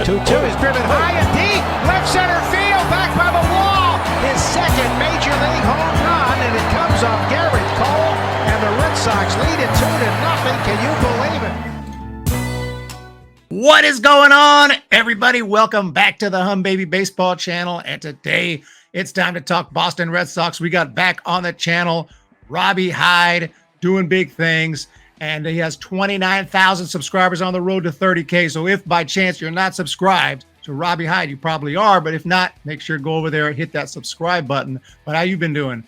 2-2 is driven high and deep. Left center field, back by the wall. His second major league home run, and it comes off Garrett Cole. And the Red Sox lead it 2-0. Can you believe it? What is going on, everybody? Welcome back to the Humm Baby Baseball channel. And today it's time to talk Boston Red Sox. We got back on the channel ROBBIE HYDE doing big things. And he has 29,000 subscribers on the road to 30K. So if by chance you're not subscribed to ROBBIE HYDE, you probably are. But if not, make sure to go over there and hit that subscribe button. But how you been doing?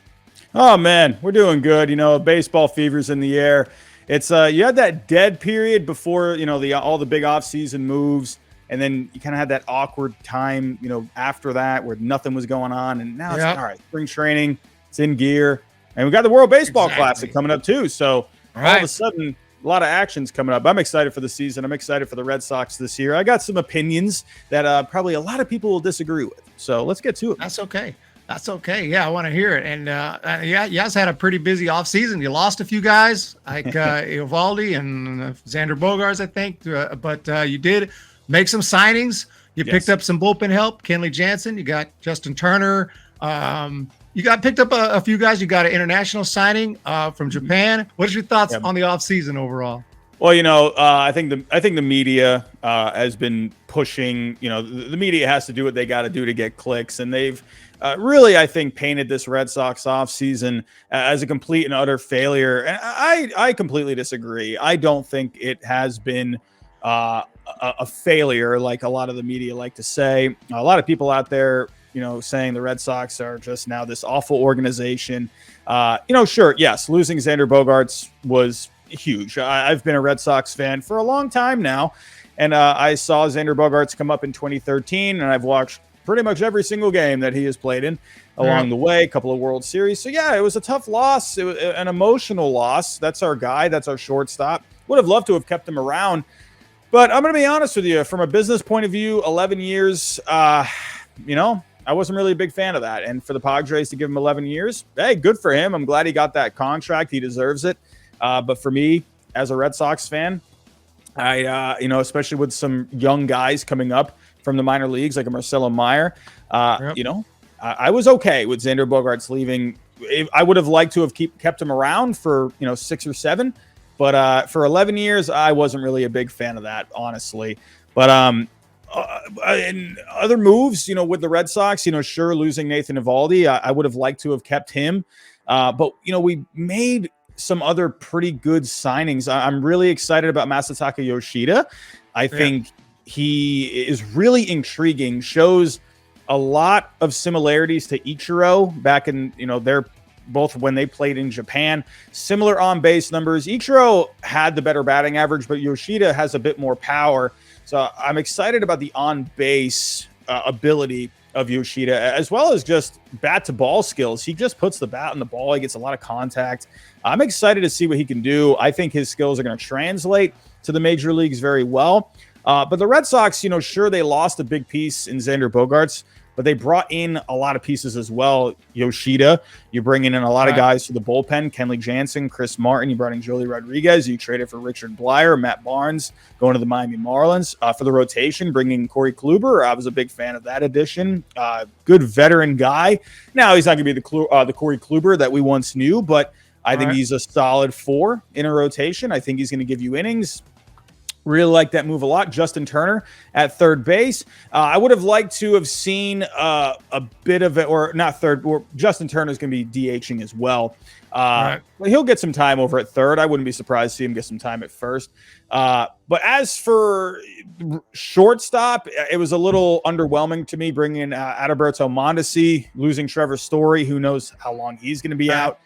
Oh, man, we're doing good. You know, baseball fever's in the air. It's you had that dead period before, you know, all the big offseason moves. And then you kind of had that awkward time, you know, after that where nothing was going on. And now it's all right. Spring training, it's in gear. And we got the World Baseball Classic coming up, too. So all of a sudden, a lot of action's coming up. I'm excited for the season. I'm excited for the Red Sox this year. I got some opinions that probably a lot of people will disagree with. So let's get to it. That's okay. That's okay. Yeah, I want to hear it. And yeah, you guys had a pretty busy offseason. You lost a few guys like Eovaldi and Xander Bogaerts, I think. But you did make some signings. You picked up some bullpen help. Kenley Jansen. You got Justin Turner. You got picked up a few guys. You got an international signing from Japan. What are your thoughts on the offseason overall? Well, you know, I think the media has been pushing. You know, the media has to do what they got to do to get clicks, and they've really, I think, painted this Red Sox offseason as a complete and utter failure. And I completely disagree. I don't think it has been a failure like a lot of the media like to say. A lot of people out there, you know, saying the Red Sox are just now this awful organization. You know, sure, yes, losing Xander Bogaerts was huge. I've been a Red Sox fan for a long time now, and I saw Xander Bogaerts come up in 2013, and I've watched pretty much every single game that he has played in along the way, a couple of World Series. So, yeah, it was a tough loss, it was an emotional loss. That's our guy. That's our shortstop. Would have loved to have kept him around. But I'm going to be honest with you. From a business point of view, 11 years, you know, I wasn't really a big fan of that. And for the Padres to give him 11 years, hey, good for him. I'm glad he got that contract. He deserves it. But for me, as a Red Sox fan, I, you know, especially with some young guys coming up from the minor leagues like a Marcelo Meyer, you know, I was okay with Xander Bogaerts leaving. I would have liked to have kept him around for, you know, 6 or 7. But for 11 years, I wasn't really a big fan of that, honestly. But in other moves, you know, with the Red Sox, you know, sure, losing Nathan Eovaldi, I would have liked to have kept him. But, you know, we made some other pretty good signings. I'm really excited about Masataka Yoshida. I think he is really intriguing, shows a lot of similarities to Ichiro back in, you know, they're both when they played in Japan. Similar on-base numbers. Ichiro had the better batting average, but Yoshida has a bit more power. So I'm excited about the on-base ability of Yoshida, as well as just bat-to-ball skills. He just puts the bat on the ball. He gets a lot of contact. I'm excited to see what he can do. I think his skills are going to translate to the major leagues very well. But the Red Sox, you know, sure, they lost a big piece in Xander Bogaerts, but they brought in a lot of pieces as well. Yoshida, you're bringing in a lot of guys for the bullpen. Kenley Jansen, Chris Martin. You brought in Joely Rodriguez. You traded for Richard Blyer, Matt Barnes, going to the Miami Marlins. For the rotation, bringing Corey Kluber. I was a big fan of that addition. Good veteran guy. Now, he's not going to be the Corey Kluber that we once knew, but I think he's a solid 4 in a rotation. I think he's going to give you innings. Really like that move a lot. Justin Turner at third base. I would have liked to have seen a bit of it, or not third, or Justin Turner is going to be DHing as well. He'll get some time over at third. I wouldn't be surprised to see him get some time at first. But as for shortstop, it was a little underwhelming to me bringing in Adalberto Mondesi, losing Trevor Story. Who knows how long he's going to be out.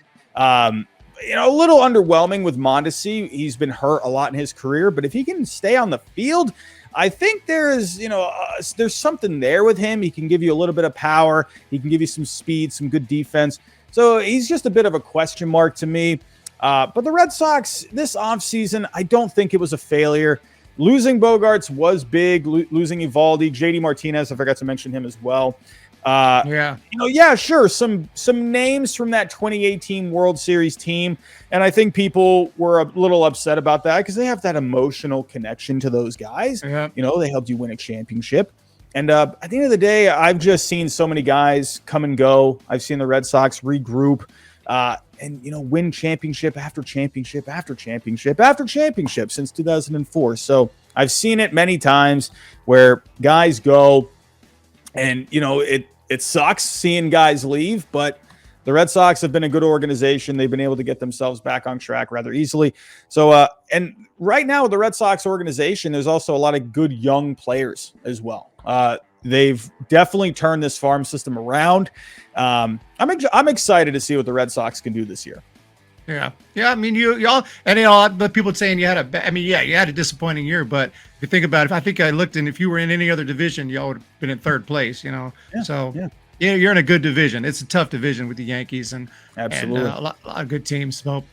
You know, a little underwhelming with Mondesi. He's been hurt a lot in his career, but if he can stay on the field, I think there's, you know, there's something there with him. He can give you a little bit of power. He can give you some speed, some good defense. So he's just a bit of a question mark to me. But the Red Sox, this offseason, I don't think it was a failure. Losing Bogaerts was big. Losing Eovaldi, JD Martinez, I forgot to mention him as well. Yeah, sure. Some names from that 2018 World Series team, and I think people were a little upset about that because they have that emotional connection to those guys. Yeah. They helped you win a championship. And at the end of the day, I've just seen so many guys come and go. I've seen the Red Sox regroup and win championship after championship after championship after championship since 2004. So I've seen it many times where guys go. And, it sucks seeing guys leave, but the Red Sox have been a good organization. They've been able to get themselves back on track rather easily. So, and right now with the Red Sox organization, there's also a lot of good young players as well. They've definitely turned this farm system around. I'm excited to see what the Red Sox can do this year. Yeah. I mean, y'all, and but people saying you had you had a disappointing year, but if you think about it, I think I looked, and if you were in any other division, y'all would have been in third place, Yeah, So you're in a good division. It's a tough division with the Yankees and absolutely a lot of good teams. So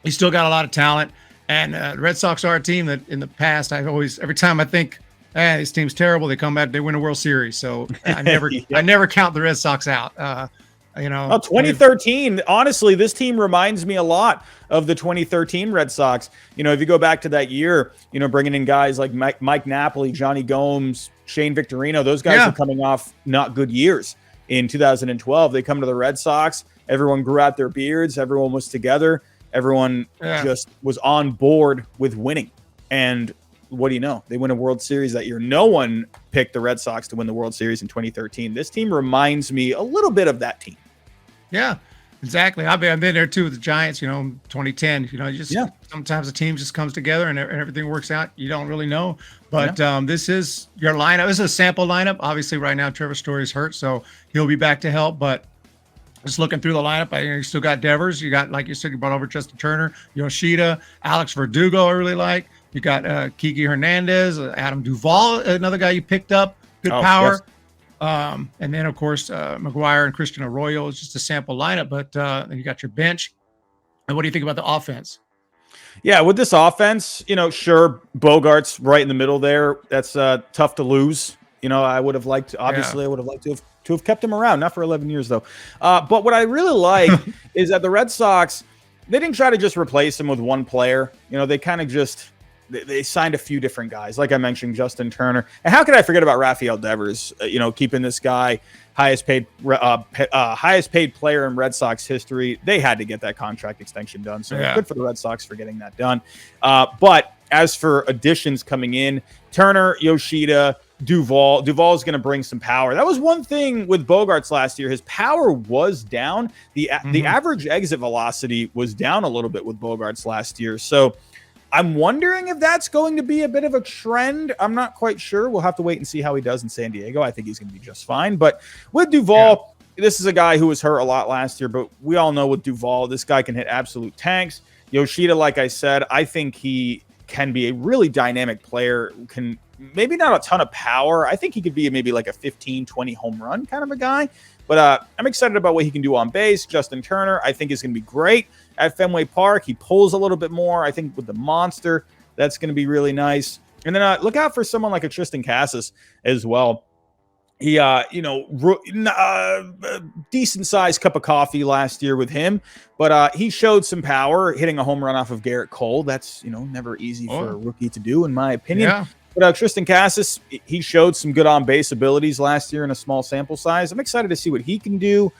you still got a lot of talent, and the Red Sox are a team that in the past every time I think this team's terrible, they come back, they win a World Series. So I never count the Red Sox out. 2013, honestly, this team reminds me a lot of the 2013 Red Sox. If you go back to that year, bringing in guys like Mike Napoli, Johnny Gomes, Shane Victorino, those guys are coming off not good years. In 2012, they come to the Red Sox. Everyone grew out their beards. Everyone was together. Everyone just was on board with winning. And what do you know? They win a World Series that year. No one picked the Red Sox to win the World Series in 2013. This team reminds me a little bit of that team. Yeah, exactly. I've been there too with the Giants, 2010. Sometimes the team just comes together and everything works out. You don't really know. But this is your lineup. This is a sample lineup. Obviously, right now, Trevor Story's hurt, so he'll be back to help. But just looking through the lineup, you still got Devers. You got, like you said, you brought over Justin Turner, Yoshida, Alex Verdugo, I really like. You got Kiki Hernandez, Adam Duvall, another guy you picked up. Good power. Yes. And then, of course, McGuire and Christian Arroyo is just a sample lineup, but then you got your bench. And what do you think about the offense? Yeah, with this offense, sure, Bogart's right in the middle there. That's tough to lose. I would have liked to, obviously, I would have liked to have kept him around, not for 11 years, though. But what I really like is that the Red Sox, they didn't try to just replace him with one player. They kind of just... They signed a few different guys, like I mentioned, Justin Turner. And how could I forget about Rafael Devers? Keeping this guy highest paid player in Red Sox history. They had to get that contract extension done. So good for the Red Sox for getting that done. But as for additions coming in, Turner, Yoshida, Duvall is going to bring some power. That was one thing with Bogarts last year. His power was down. The average exit velocity was down a little bit with Bogarts last year. So I'm wondering if that's going to be a bit of a trend. I'm not quite sure. We'll have to wait and see how he does in San Diego. I think he's going to be just fine. But with Duvall, this is a guy who was hurt a lot last year, but we all know with Duvall, this guy can hit absolute tanks. Yoshida, like I said, I think he can be a really dynamic player, can maybe not a ton of power. I think he could be maybe like a 15, 20 home run kind of a guy. But I'm excited about what he can do on base. Justin Turner, I think, is going to be great at Fenway Park. He pulls a little bit more. I think with the monster, that's going to be really nice. And then look out for someone like a Tristan Casas as well. He, decent-sized cup of coffee last year with him. But he showed some power, hitting a home run off of Garrett Cole. That's, never easy for a rookie to do, in my opinion. Yeah. But Tristan Casas, he showed some good on-base abilities last year in a small sample size. I'm excited to see what he can do.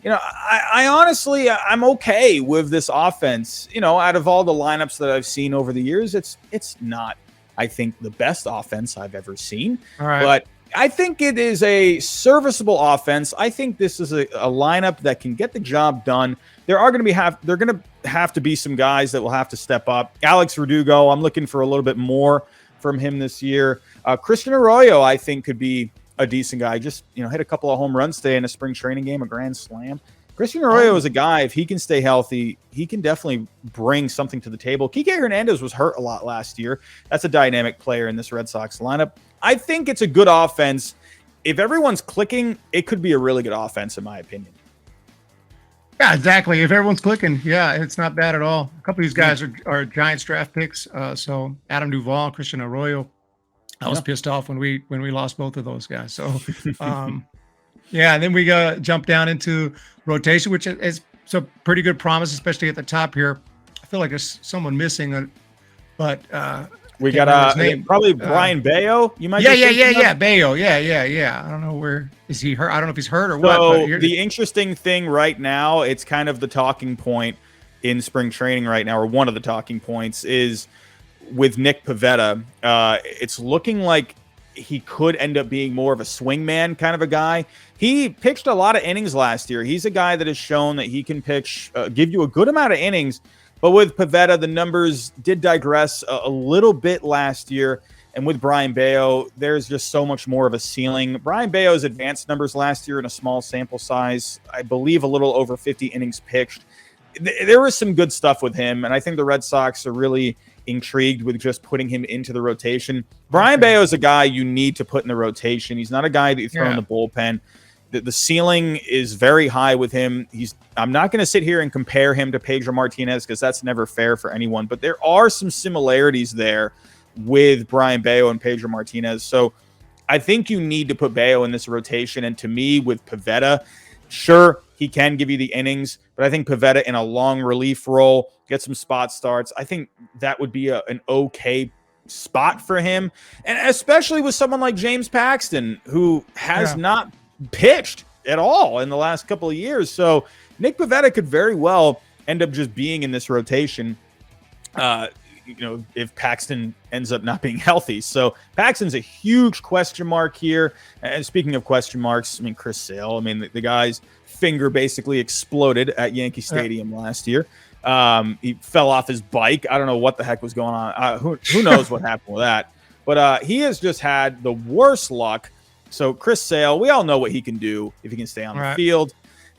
I honestly, I'm okay with this offense. Out of all the lineups that I've seen over the years, it's not, I think, the best offense I've ever seen. All right. But I think it is a serviceable offense. I think this is a lineup that can get the job done. There are going to have to be some guys that will have to step up. Alex Verdugo, I'm looking for a little bit more from him this year. Christian Arroyo, I think, could be a decent guy. Just, hit a couple of home runs today in a spring training game, a grand slam. Christian Arroyo is a guy, if he can stay healthy, he can definitely bring something to the table. Kike Hernandez was hurt a lot last year. That's a dynamic player in this Red Sox lineup. I think it's a good offense. If everyone's clicking, it could be a really good offense, in my opinion. Yeah, exactly. If everyone's clicking, it's not bad at all. A couple of these guys are Giants draft picks. So Adam Duvall, Christian Arroyo. I was pissed off when we lost both of those guys. So, Yeah, and then we jump down into rotation, which is some pretty good promise, especially at the top here. I feel like there's someone missing, but We can't remember got his name. probably Brian Bayo. You might Yeah. Bayo. Yeah. I don't know where is he hurt. I don't know if he's hurt or what. So But the interesting thing right now, it's kind of the talking point in spring training right now, or one of the talking points, is with Nick Pivetta. It's looking like he could end up being more of a swingman kind of a guy. He pitched a lot of innings last year. He's a guy that has shown that he can pitch, give you a good amount of innings. But with Pivetta, the numbers did digress a little bit last year. And with Brian Bayo, there's just so much more of a ceiling. Brian Bayo's advanced numbers last year in a small sample size, I believe a little over 50 innings pitched. There was some good stuff with him, and I think the Red Sox are really intrigued with just putting him into the rotation. Brian Bayo is a guy you need to put in the rotation. He's not a guy that you throw in the bullpen. The ceiling is very high with him. I'm not going to sit here and compare him to Pedro Martinez because that's never fair for anyone, but there are some similarities there with Brian Bayo and Pedro Martinez. So I think you need to put Bayo in this rotation. And to me, with Pivetta, sure, he can give you the innings, but I think Pivetta in a long relief role, get some spot starts. I think that would be an okay spot for him. And especially with someone like James Paxton, who has not pitched at all in the last couple of years. So Nick Pivetta could very well end up just being in this rotation, if Paxton ends up not being healthy. So Paxton's a huge question mark here. And speaking of question marks, I mean, Chris Sale, the guy's finger basically exploded at Yankee Stadium last year. He fell off his bike. I don't know what the heck was going on. Who knows what happened with that? But he has just had the worst luck. So Chris Sale, we all know what he can do if he can stay on the field.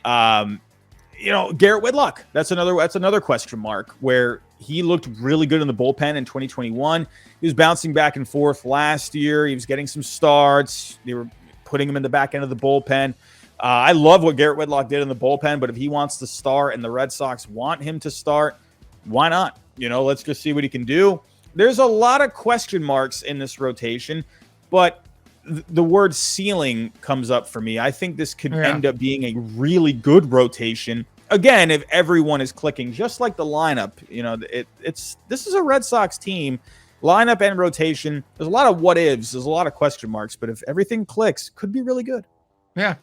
Garrett Whitlock, that's another question mark, where he looked really good in the bullpen in 2021. He was bouncing back and forth last year. He was getting some starts. They were putting him in the back end of the bullpen. I love what Garrett Whitlock did in the bullpen, but if he wants to start and the Red Sox want him to start, why not? Let's just see what he can do. There's a lot of question marks in this rotation, but the word ceiling comes up for me. I think this could end up being a really good rotation. Again, if everyone is clicking, just like the lineup, this is a Red Sox team, lineup and rotation. There's a lot of what ifs. There's a lot of question marks, but if everything clicks, could be really good. Yeah.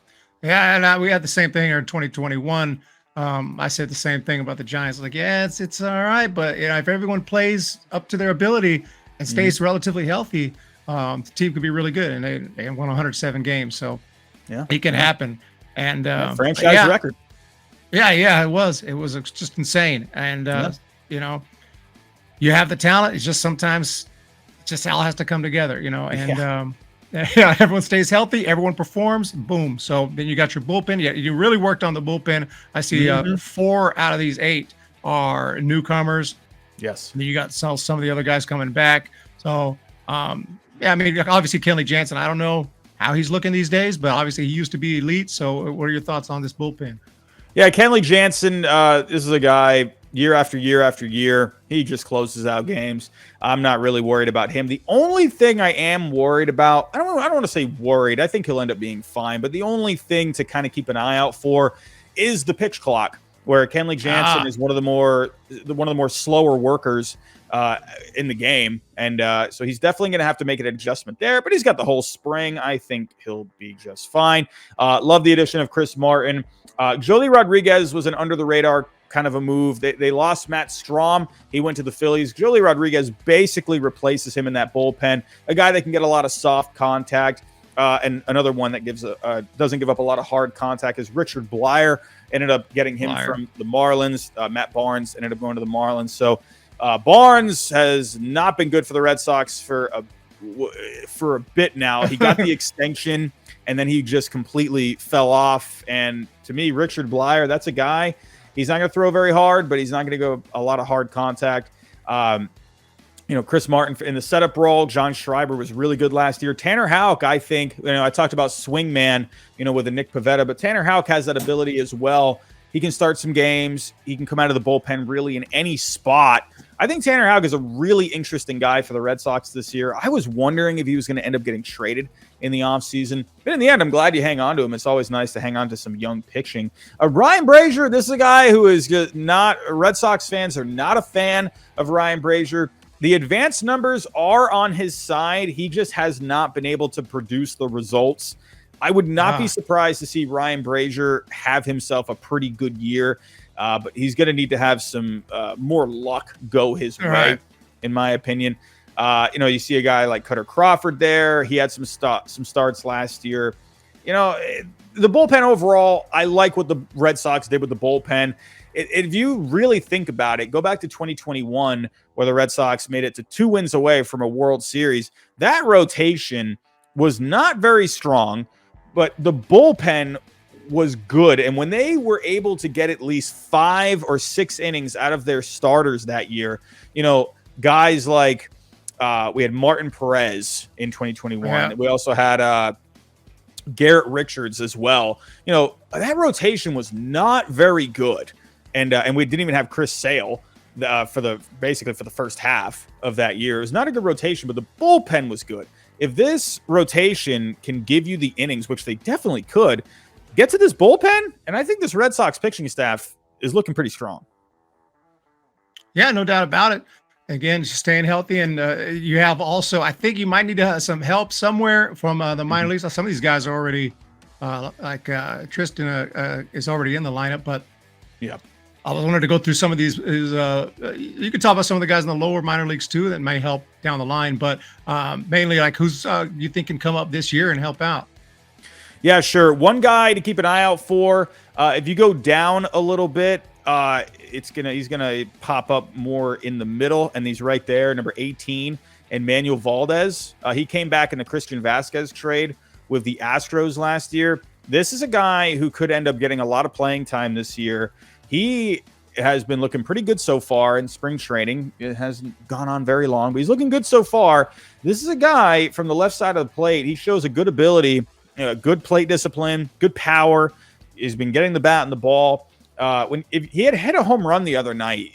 And we had the same thing here in 2021. I said the same thing about the Giants. Like, it's all right, but if everyone plays up to their ability and stays relatively healthy, the team could be really good, and they won 107 games, so it can happen. And franchise record. Yeah, it was just insane. And you have the talent. It's just sometimes all has to come together, and everyone stays healthy, everyone performs, boom. So then you got your bullpen. You really worked on the bullpen. I see 4 out of these 8 are newcomers. Yes. And then you got some of the other guys coming back. So obviously Kenley Jansen, I don't know how he's looking these days, but obviously he used to be elite. So what are your thoughts on this bullpen? Yeah, Kenley Jansen, this is a guy year after year after year. He just closes out games. I'm not really worried about him. The only thing I am worried about, I don't want to say worried. I think he'll end up being fine. But the only thing to kind of keep an eye out for is the pitch clock, where Kenley Jansen is one of the more slower workers in the game. And so he's definitely going to have to make an adjustment there, but he's got the whole spring. I think he'll be just fine. Love the addition of Chris Martin. Joely Rodriguez was an under the radar kind of a move. They lost Matt Strom. He went to the Phillies. Joely Rodriguez basically replaces him in that bullpen, a guy that can get a lot of soft contact. And another one that doesn't give up a lot of hard contact is Richard Blyer. Ended up getting him from the Marlins. Matt Barnes ended up going to the Marlins. So Barnes has not been good for the Red Sox for a bit now. He got the extension, and then he just completely fell off. And to me, Richard Blyer, that's a guy. He's not going to throw very hard, but he's not going to go a lot of hard contact. Chris Martin in the setup role. John Schreiber was really good last year. Tanner Houck, I think, I talked about swingman, with the Nick Pivetta, but Tanner Houck has that ability as well. He can start some games. He can come out of the bullpen really in any spot. I think Tanner Houck is a really interesting guy for the Red Sox this year. I was wondering if he was going to end up getting traded in the offseason. But in the end, I'm glad you hang on to him. It's always nice to hang on to some young pitching. Ryan Brazier, this is a guy who is just not – Red Sox fans are not a fan of Ryan Brazier. The advanced numbers are on his side. He just has not been able to produce the results. I would not be surprised to see Ryan Brazier have himself a pretty good year. But he's going to need to have some more luck go his way, in my opinion. You see a guy like Cutter Crawford there. He had some starts last year. The bullpen overall, I like what the Red Sox did with the bullpen. If you really think about it, go back to 2021 where the Red Sox made it to 2 wins away from a World Series. That rotation was not very strong, but the bullpen was good. And when they were able to get at least 5 or 6 innings out of their starters that year, guys like we had Martin Perez in 2021. Yeah. We also had Garrett Richards as well. That rotation was not very good. And we didn't even have Chris Sale for the first half of that year. It was not a good rotation, but the bullpen was good. If this rotation can give you the innings, which they definitely could, get to this bullpen, and I think this Red Sox pitching staff is looking pretty strong. Yeah, no doubt about it. Again, just staying healthy, and you have also, I think you might need some help somewhere from the minor leagues. Some of these guys are already, Tristan is already in the lineup, but yeah, I wanted to go through some of these. You could talk about some of the guys in the lower minor leagues too that may help down the line, but mainly like who's you think can come up this year and help out? Yeah, sure. One guy to keep an eye out for. If you go down a little bit, he's gonna pop up more in the middle, and he's right there, number 18, Emmanuel Valdez. He came back in the Christian Vasquez trade with the Astros last year. This is a guy who could end up getting a lot of playing time this year. He has been looking pretty good so far in spring training. It hasn't gone on very long, but he's looking good so far. This is a guy from the left side of the plate. He shows a good ability, good plate discipline, good power. He's been getting the bat and the ball. If he had hit a home run the other night,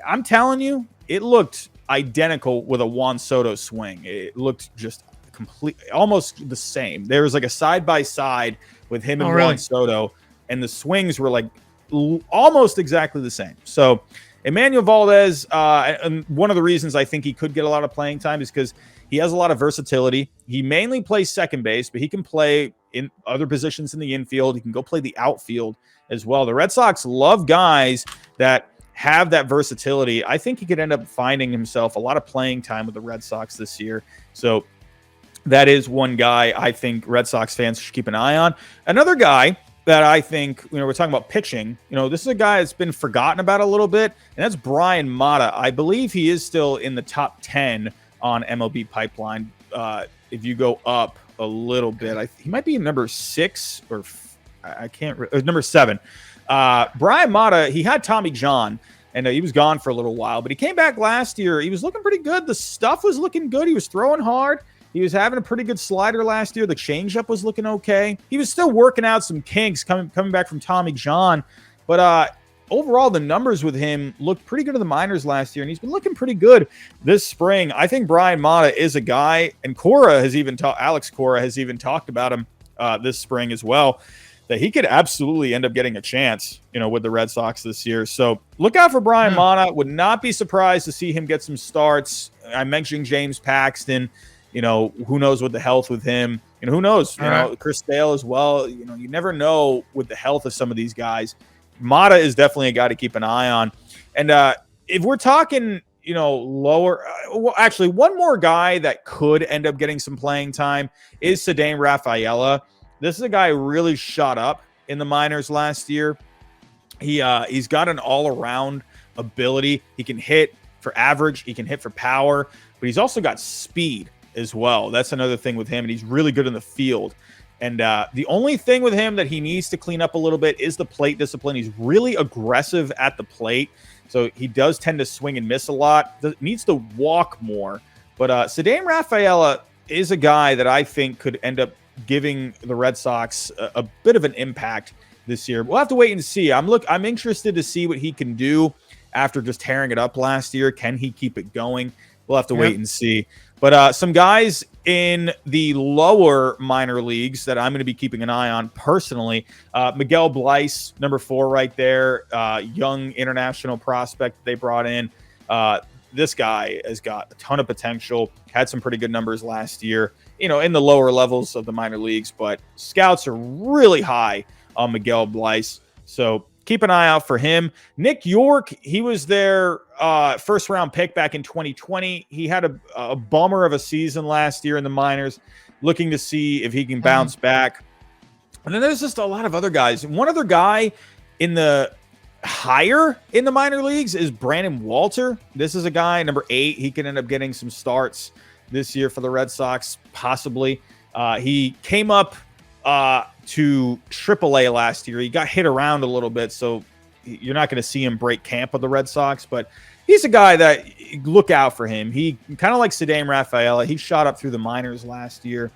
I'm telling you, it looked identical with a Juan Soto swing. It looked just almost the same. There was like a side-by-side with him and Juan Soto, and the swings were like almost exactly the same. So Emmanuel Valdez, and one of the reasons I think he could get a lot of playing time is because he has a lot of versatility. He mainly plays second base, but he can play in other positions in the infield. He can go play the outfield as well. The Red Sox love guys that have that versatility. I think he could end up finding himself a lot of playing time with the Red Sox this year. So that is one guy I think Red Sox fans should keep an eye on. Another guy that I think, we're talking about pitching, this is a guy that's been forgotten about a little bit, and that's Brian Mata. I believe he is still in the top 10 on MLB Pipeline. If you go up a little bit, he might be number 6 or number 7. Brian Mata, he had Tommy John, and he was gone for a little while, but he came back last year. He was looking pretty good. The stuff was looking good. He was throwing hard. He was having a pretty good slider last year. The changeup was looking okay. He was still working out some kinks coming back from Tommy John. But overall, the numbers with him looked pretty good in the minors last year, and he's been looking pretty good this spring. I think Brian Mata is a guy, and Alex Cora has even talked about him this spring as well, that he could absolutely end up getting a chance, with the Red Sox this year. So look out for Brian Mata. Would not be surprised to see him get some starts. I'm mentioning James Paxton. Who knows with the health with him? Who knows? Chris Sale as well. You never know with the health of some of these guys. Mata is definitely a guy to keep an eye on. And if we're talking, lower, actually, one more guy that could end up getting some playing time is Ceddanne Rafaela. This is a guy who really shot up in the minors last year. He's got an all-around ability. He can hit for average. He can hit for power, but he's also got speed as well. That's another thing with him, and he's really good in the field. And the only thing with him that he needs to clean up a little bit is the plate discipline. He's really aggressive at the plate, so he does tend to swing and miss a lot. Needs to walk more. But Ceddanne Rafaela is a guy that I think could end up giving the Red Sox a bit of an impact this year. We'll have to wait and see. I'm interested to see what he can do after just tearing it up last year. Can he keep it going? We'll have to wait and see. But some guys in the lower minor leagues that I'm going to be keeping an eye on personally, Miguel Bleis, number 4 right there, young international prospect they brought in. This guy has got a ton of potential, had some pretty good numbers last year, in the lower levels of the minor leagues, but scouts are really high on Miguel Bleis. So keep an eye out for him. Nick York, he was their first round pick back in 2020. He had a bummer of a season last year in the minors, looking to see if he can bounce back. And then there's just a lot of other guys. One other guy in the higher in the minor leagues is Brandon Walter. This is a guy, number 8. He can end up getting some starts this year for the Red Sox, possibly. He came up to AAA last year. He got hit around a little bit, so you're not going to see him break camp with the Red Sox, but he's a guy that look out for him. He kind of like Cedame Rafaela. He shot up through the minors last year.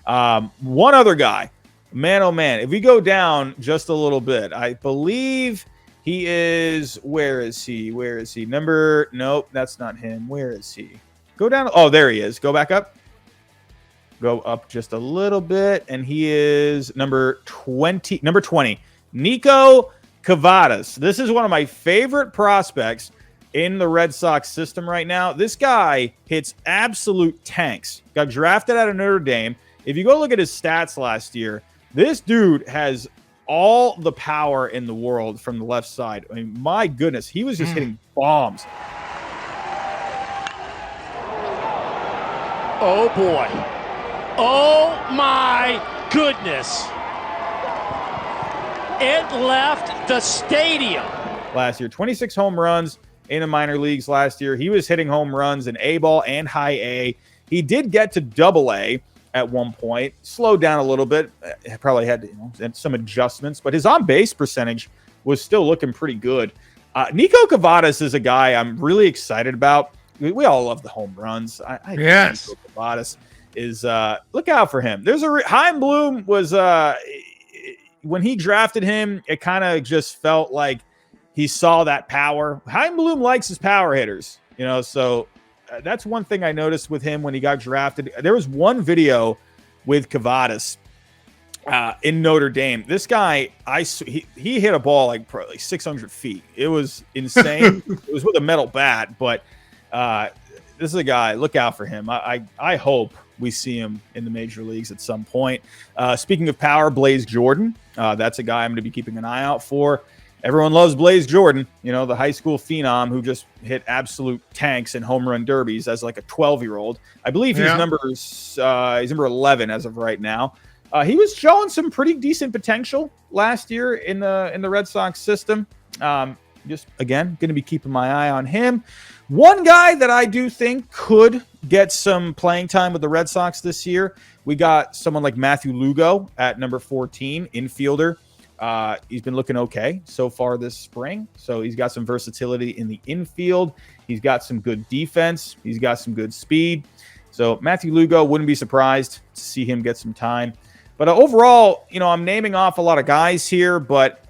One other guy, man, oh man, if we go down just a little bit, I believe he is, where is he? Nope, that's not him. Where is he? Go down. Oh, there he is. Go back up. Go up just a little bit, and he is number 20. Nico Cavadas. This is one of my favorite prospects in the Red Sox system right now. This guy hits absolute tanks. Got drafted out of Notre Dame. If you go look at his stats last year, this dude has all the power in the world from the left side. I mean, my goodness, he was just hitting bombs. Oh, boy. Oh, my goodness. It left the stadium. Last year, 26 home runs in the minor leagues last year. He was hitting home runs in A-ball and high A. He did get to AA at one point, slowed down a little bit. Probably had some adjustments, but his on-base percentage was still looking pretty good. Nico Cavadas is a guy I'm really excited about. We all love the home runs. Yes. Nico Cavadas is look out for him. There's Chaim Bloom was when he drafted him, it kind of just felt like he saw that power. Chaim Bloom likes his power hitters, so that's one thing I noticed with him when he got drafted. There was one video with Cavadas in Notre Dame. This guy, he hit a ball like probably 600 feet. It was insane. It was with a metal bat, but this is a guy, look out for him. I hope we see him in the major leagues at some point. Speaking of power, Blaze Jordan. That's a guy I'm going to be keeping an eye out for. Everyone loves Blaze Jordan, the high school phenom who just hit absolute tanks in home run derbies as like a 12-year-old. I believe he's he's number 11 as of right now. He was showing some pretty decent potential last year in the Red Sox system. Just again, going to be keeping my eye on him. One guy that I do think could get some playing time with the Red Sox this year, we got someone like Matthew Lugo at number 14, infielder. He's been looking okay so far this spring. So he's got some versatility in the infield. He's got some good defense. He's got some good speed. So Matthew Lugo, wouldn't be surprised to see him get some time. But overall, I'm naming off a lot of guys here, but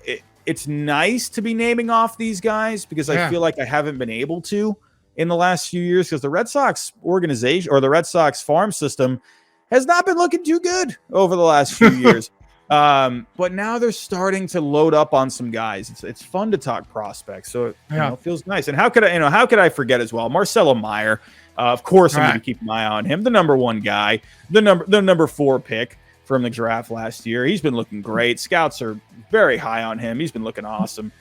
it's nice to be naming off these guys because I feel like I haven't been able to in the last few years because the Red Sox organization or the Red Sox farm system has not been looking too good over the last few years. But now they're starting to load up on some guys. It's fun to talk prospects, so it feels nice. And how could I forget as well? Marcelo Meyer, of course, I'm going to keep an eye on him. The number 1 guy, the number 4 pick from the draft last year. He's been looking great. Scouts are very high on him. He's been looking awesome.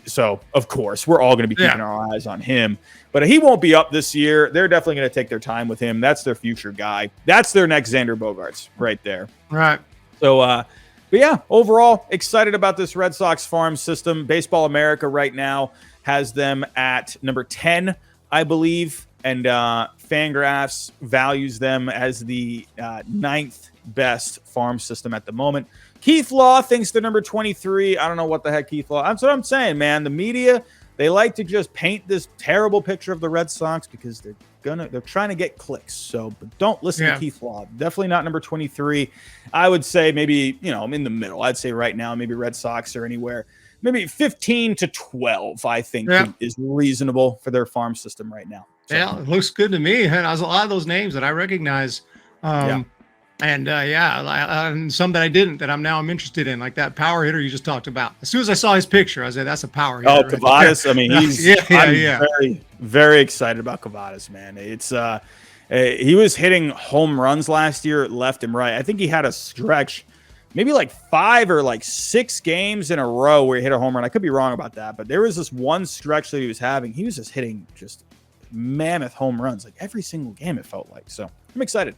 So of course we're all going to be keeping our eyes on him. But he won't be up this year. They're definitely going to take their time with him. That's their future guy. That's their next Xander Bogaerts right there. Right. So, but yeah, overall, excited about this Red Sox farm system. Baseball America right now has them at number 10, I believe, and Fangraphs values them as the 9th best farm system at the moment. Keith Law thinks they're number 23. I don't know what the heck Keith Law. That's what I'm saying, man. The media, they like to just paint this terrible picture of the Red Sox because they're they're trying to get clicks. So, but don't listen Yeah. to Keith Law. Definitely not number 23. I would say maybe, I'm in the middle. I'd say right now, maybe Red Sox or anywhere, maybe 15 to 12, I think is reasonable for their farm system right now. So, Yeah, it looks good to me. And there's a lot of those names that I recognize. And some that I didn't, that I'm interested in, like that power hitter you just talked about. As soon as I saw his picture, I said, that's a power hitter. Oh, right Cavadas. there. I mean, I'm very, very excited about Cavadas, man. It's he was hitting home runs last year, left and right. I think he had a stretch, maybe like 5 or like 6 games in a row where he hit a home run. I could be wrong about that, but there was this one stretch that he was having. He was just hitting just mammoth home runs like every single game, it felt like. So I'm excited.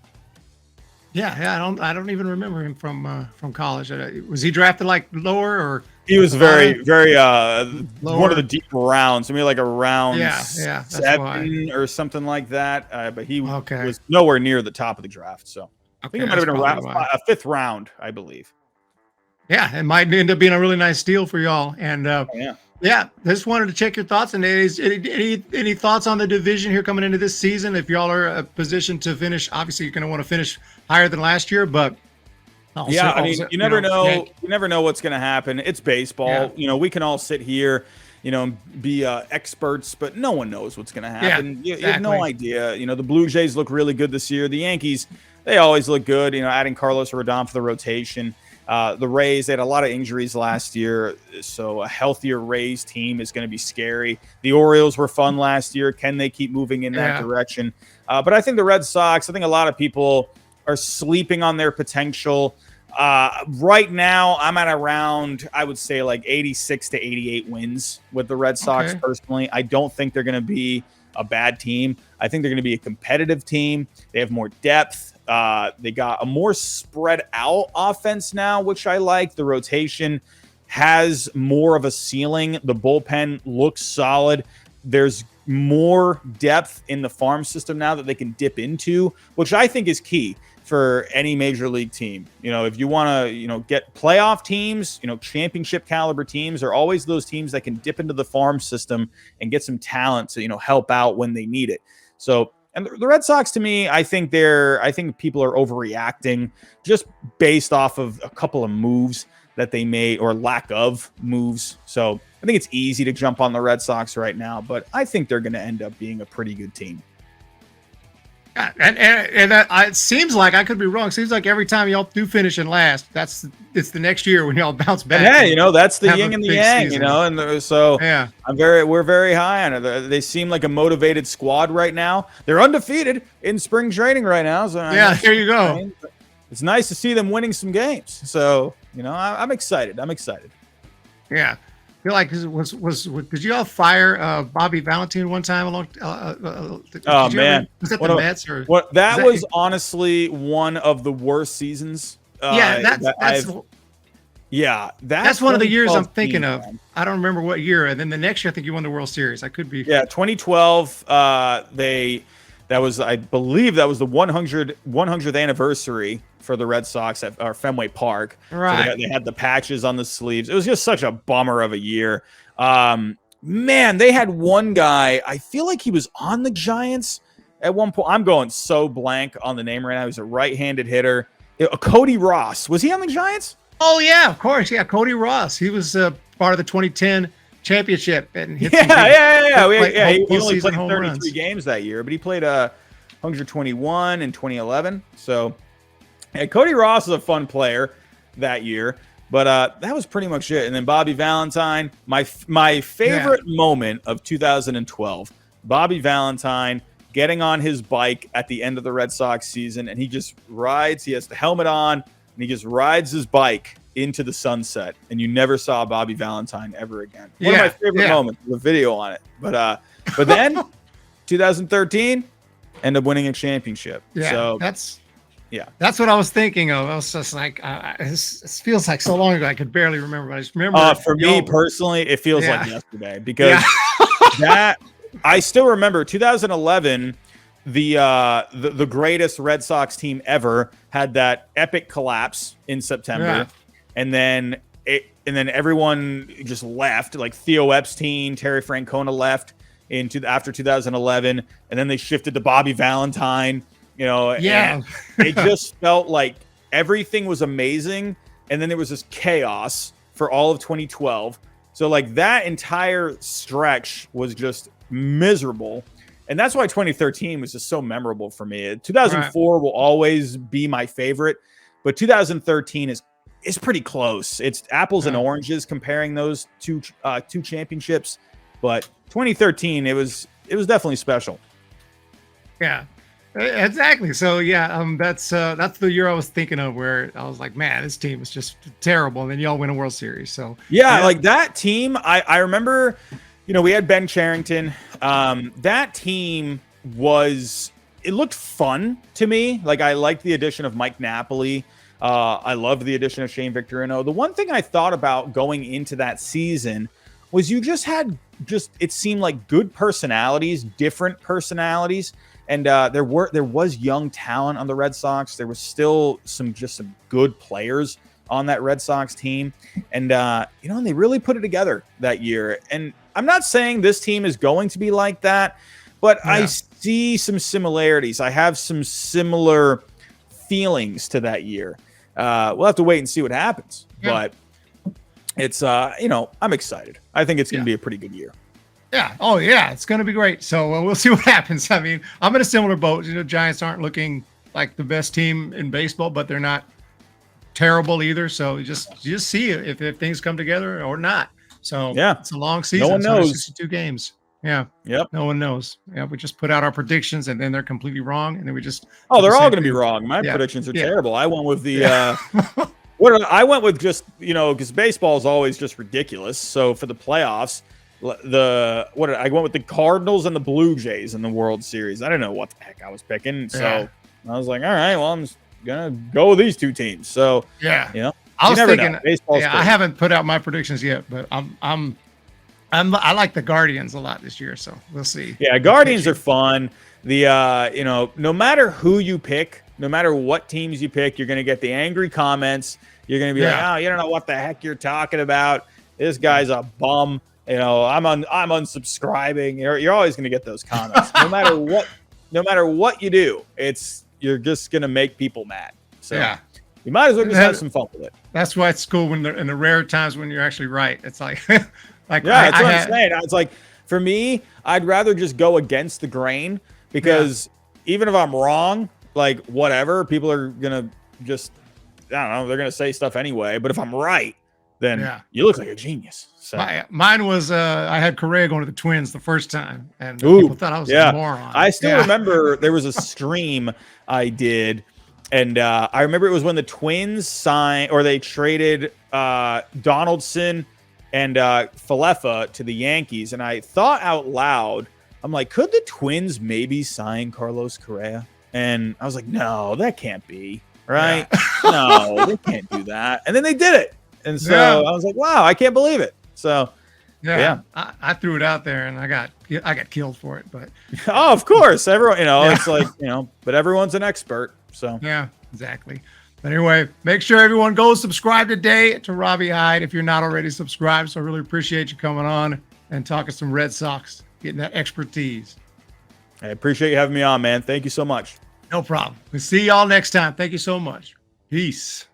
Yeah. I don't even remember him from college. Was he drafted like lower or? He was very one of the deep rounds. I mean, like a round that's 7 or something like that. But he was nowhere near the top of the draft. So I think it might have been a 5th round, I believe. Yeah, it might end up being a really nice steal for y'all. And I just wanted to check your thoughts. And any thoughts on the division here coming into this season? If y'all are positioned to finish, obviously you're going to want to finish higher than last year, but you never know. You never know what's going to happen. It's baseball. Yeah. We can all sit here, be experts, but no one knows what's going to happen. Yeah, you have no idea. The Blue Jays look really good this year. The Yankees, they always look good. Adding Carlos Rodon for the rotation. The Rays, they had a lot of injuries last year, so a healthier Rays team is going to be scary. The Orioles were fun last year. Can they keep moving in that direction? But I think the Red Sox, I think a lot of people are sleeping on their potential. Right now, I'm at around, I would say, like 86 to 88 wins with the Red Sox, personally. I don't think they're going to be a bad team. I think they're going to be a competitive team. They have more depth. They got a more spread out offense now, which I like. The rotation has more of a ceiling. The bullpen looks solid. There's more depth in the farm system now that they can dip into, which I think is key for any major league team. If you want to, get playoff teams, championship caliber teams are always those teams that can dip into the farm system and get some talent to, help out when they need it. So, and the Red Sox, to me, I think people are overreacting just based off of a couple of moves that they made or lack of moves. So I think it's easy to jump on the Red Sox right now, but I think they're going to end up being a pretty good team. And it seems like, I could be wrong, it seems like every time y'all do finish in last, it's the next year when y'all bounce back. And, that's the yin and the yang, season. And we're very high on it. They seem like a motivated squad right now. They're undefeated in spring training right now. So here you go. It's nice to see them winning some games. So, I'm excited. Yeah. I feel like did you all fire Bobby Valentine one time along? Man, was that the Mets or that was honestly one of the worst seasons. That's one of the years I'm thinking of. I don't remember what year. And then the next year, I think you won the World Series. I could be. Yeah, 2012. That was, I believe, that was the 100th anniversary for the Red Sox at Fenway Park. Right. So they had the patches on the sleeves. It was just such a bummer of a year. Man, they had one guy. I feel like he was on the Giants at one point. I'm going so blank on the name right now. He was a right-handed hitter. Cody Ross. Was he on the Giants? Oh, yeah, of course. Yeah, Cody Ross. He was part of the 2010 championship. And He only played 33 games that year, but he played 121 in 2011. So Cody Ross is a fun player that year, but that was pretty much it. And then Bobby Valentine, my favorite moment of 2012, Bobby Valentine getting on his bike at the end of the Red Sox season, and he just rides. He has the helmet on, and he just rides his bike into the sunset, and you never saw Bobby Valentine ever again. One of my favorite moments, the video on it. But then 2013, end up winning a championship. Yeah, so that's what I was thinking of. I was just like, it feels like so long ago. I could barely remember. But I just remember. For me personally, it feels like yesterday because that I still remember 2011. The greatest Red Sox team ever had that epic collapse in September. Yeah. And then everyone just left. Like Theo Epstein, Terry Francona left. after 2011, and then they shifted to Bobby Valentine. Yeah. It just felt like everything was amazing, and then there was this chaos for all of 2012. So like that entire stretch was just miserable. And that's why 2013 was just so memorable for me. 2004 will always be my favorite, but 2013 is pretty close. It's apples and oranges comparing those two championships, but 2013 it was definitely special. Yeah, exactly. So yeah, that's the year I was thinking of, where I was like, man, this team is just terrible, and then y'all win a World Series. So yeah, like that team. I remember, we had Ben Charrington. That team it looked fun to me. Like I liked the addition of Mike Napoli. I loved the addition of Shane Victorino. The one thing I thought about going into that season was you just had it seemed like good personalities, different personalities. And there was young talent on the Red Sox. There was still some good players on that Red Sox team. And, and they really put it together that year. And I'm not saying this team is going to be like that, but I see some similarities. I have some similar feelings to that year. We'll have to wait and see what happens. But it's, I'm excited. I think it's going to be a pretty good year. Yeah. Oh, yeah. It's going to be great. So we'll see what happens. I mean, I'm in a similar boat. Giants aren't looking like the best team in baseball, but they're not terrible either. So you just see if things come together or not. So it's a long season. No one knows. 162 games. Yeah. Yep. No one knows. Yeah. We just put out our predictions, and then they're completely wrong. And then we just they're all going to be wrong. My predictions are terrible. I went with the I went with just because baseball is always just ridiculous. So for the playoffs. I went with the Cardinals and the Blue Jays in the World Series. I didn't know what the heck I was picking, so I was like, all right, well, I'm just gonna go with these two teams. So I was thinking, baseball's I haven't put out my predictions yet, but I like the Guardians a lot this year, so we'll see. Yeah, Guardians are fun. The no matter who you pick, no matter what teams you pick, you're gonna get the angry comments. You're gonna be like, oh, you don't know what the heck you're talking about. This guy's a bum. I'm unsubscribing. You're always going to get those comments, no matter what you do. You're just going to make people mad. So you might as well just have some fun with it. That's why it's cool when in the rare times when you're actually right. It's like, that's what I'm saying. It's like, for me, I'd rather just go against the grain, because even if I'm wrong, like whatever, people are going to just, I don't know, they're going to say stuff anyway. But if I'm right, then you look like a genius. So. Mine was I had Correa going to the Twins the first time, and people thought I was a moron. I still remember there was a stream I did, and I remember it was when the Twins signed, or they traded Donaldson and Falefa to the Yankees, and I thought out loud, I'm like, could the Twins maybe sign Carlos Correa? And I was like, no, that can't be, right? No, they can't do that. And then they did it. And so I was like, wow, I can't believe it. So I threw it out there, and I got killed for it. But oh, of course, everyone, it's like, but everyone's an expert. So yeah, exactly. But anyway, make sure everyone goes subscribe today to Robbie Hyde if you're not already subscribed. So I really appreciate you coming on and talking some Red Sox, getting that expertise. I appreciate you having me on, man. Thank you so much. No problem. We'll see y'all next time. Thank you so much. Peace.